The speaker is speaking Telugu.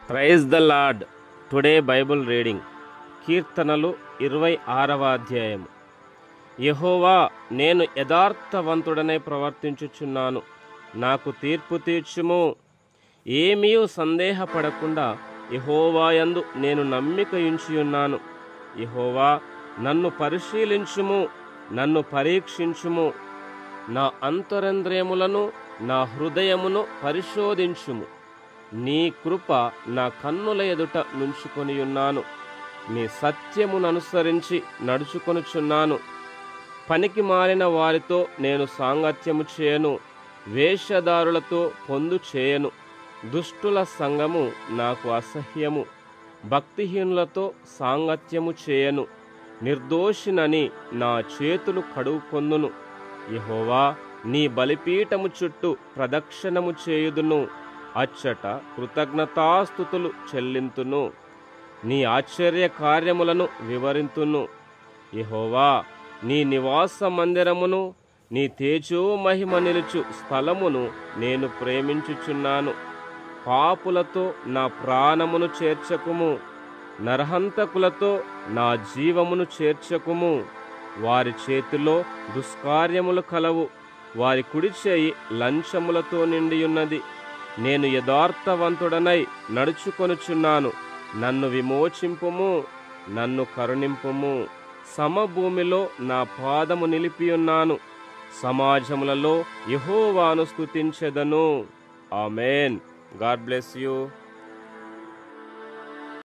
Praise the Lord. Today Bible reading కీర్తనలు 26వ అధ్యాయము. యెహోవా, నేను యథార్థవంతుడనే ప్రవర్తించుచున్నాను, నాకు తీర్పు తీర్చుము. ఏమీ సందేహపడకుండా యెహోవాయందు నేను నమ్మిక ఉంచియున్నాను. యెహోవా, నన్ను పరిశీలించుము, నన్ను పరీక్షించుము. నా అంతరంద్రియములను నా హృదయమును పరిశోధించుము. నీ కృప నా కన్నుల ఎదుట నుంచుకొనియున్నాను. నీ సత్యముననుసరించి నడుచుకొనుచున్నాను. పనికి మారిన వారితో నేను సాంగత్యము చేయను, వేషధారులతో పొందు చేయను. దుష్టుల సంగము నాకు అసహ్యము, భక్తిహీనులతో సాంగత్యము చేయను. నిర్దోషినని నా చేతులు కడుగుకొందును. యెహోవా, నీ బలిపీఠము చుట్టూ ప్రదక్షిణము చేయుదును. అచ్చట కృతజ్ఞతాస్తుతులు చెల్లింతును. నీ ఆశ్చర్య కార్యములను వివరింతును. యెహోవా, నీ నివాస మందిరమును, నీ తేజో మహిమ నిలుచు స్థలమును నేను ప్రేమించుచున్నాను. పాపులతో నా ప్రాణమును చేర్చకుము, నరహంతకులతో నా జీవమును చేర్చకుము. వారి చేతిలో దుష్కార్యములు కలవు, వారి కుడి చేయి లంచములతో నిండియున్నది. నేను యథార్థవంతుడనై నడుచుకొనుచున్నాను. నన్ను విమోచింపుము, నన్ను కరుణింపుము. సమభూమిలో నా పాదము నిలిపియున్నాను. సమాజములలో యెహోవాను స్తుతించెదను. ఆమేన్. God bless you.